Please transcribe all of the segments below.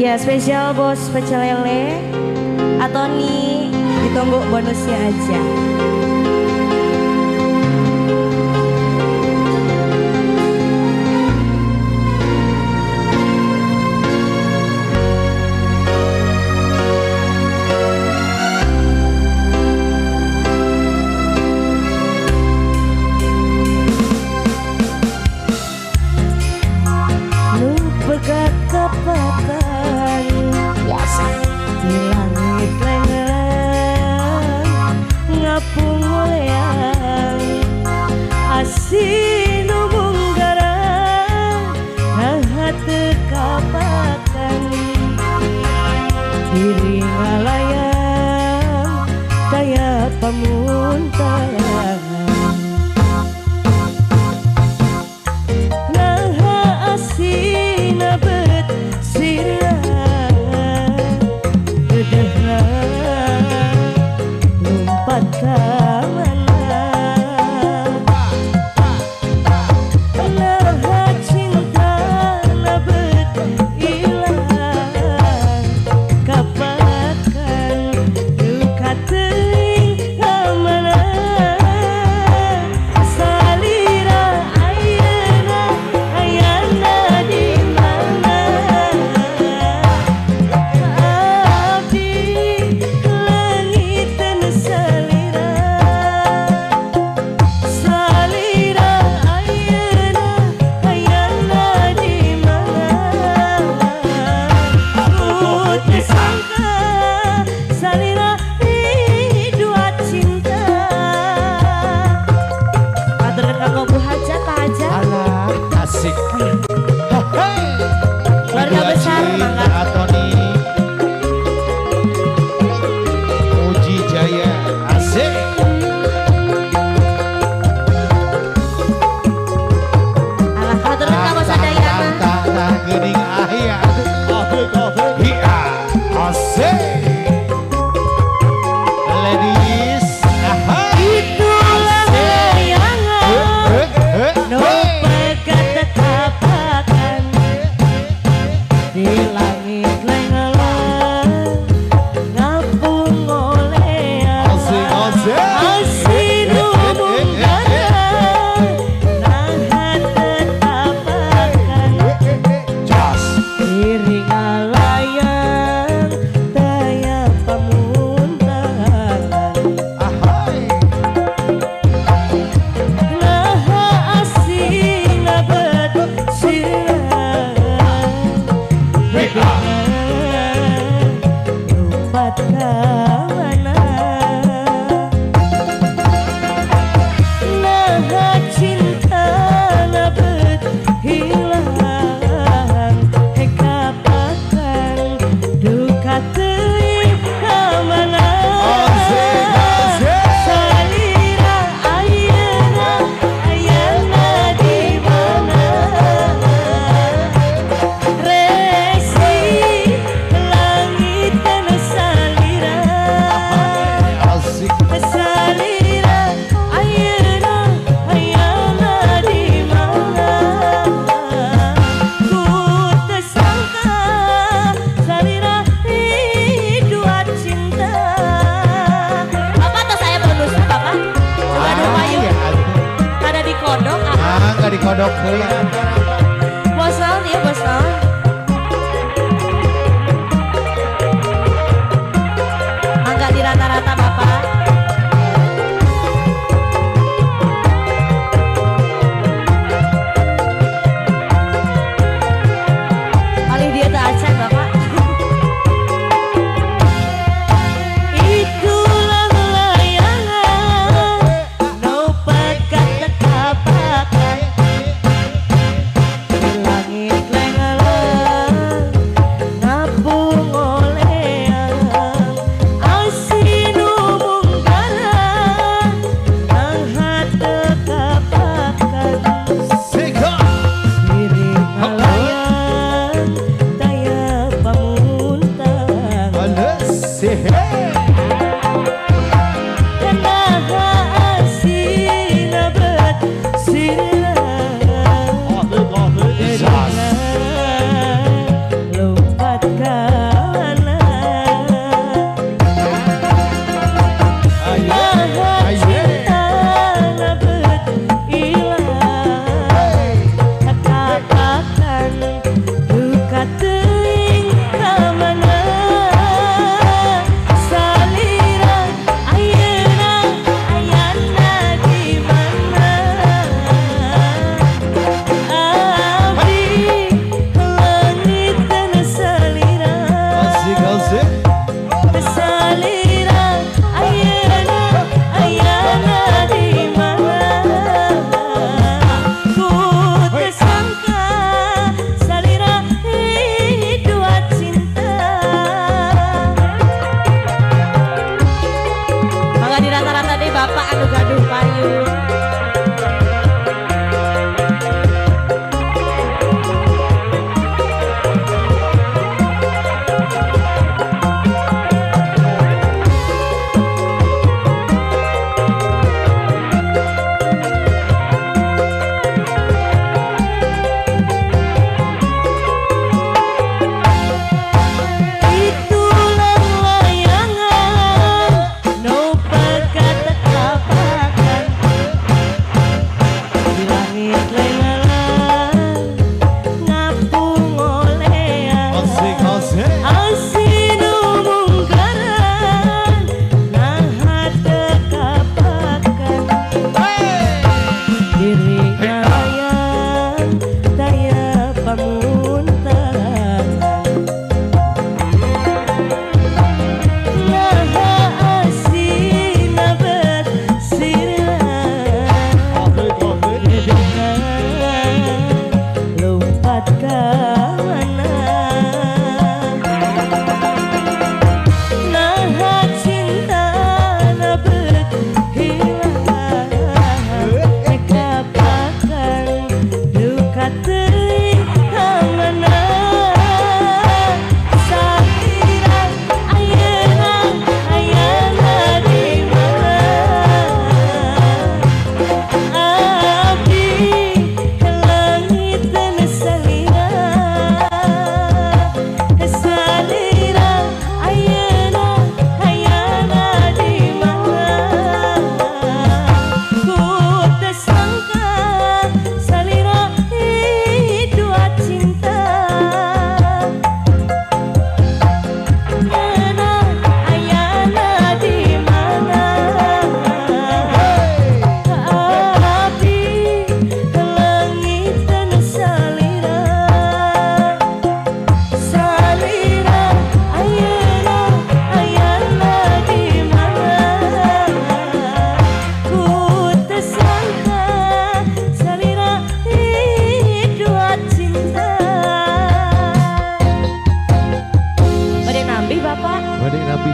Ya spesial bos pecel lele atau nih ditunggu bonusnya aja. Di langit lengan ngapung wayang asin munggaran nah tekapakan diri ngalayang daya pamuntahan nah asin bet sirah lompat ke mana nah cinta nabet ilang kapakan duka teuing ka mana salira ayeuna ayana di mana keluarga besar Antoni Uji Jaya asik alah haturun ka bos Adayana tah geuning aya hiya asik ladies itulah layangan no pegat tekapakan di langit lengalan ngapung olean asin munggaran nah tekapakan diri ngalayang daya pamuntahan nah asin abet sirah lompat ke mana nah cinta nabet hilang kapakan duka teuing ka mana salira ayeuna ayana di mana resi langit dan salira salira ayeuna ayana di mana ku teu sangka salira dua cinta Bapak atau saya bonusnya Bapak coba dong ayo kada dikodok nggak dikodok deui bos naon ya bos naon mangga di rata-rata Bapak kali dia tak acak Bapak itulah layangan no pegat tekapakan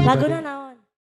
Laguna naon?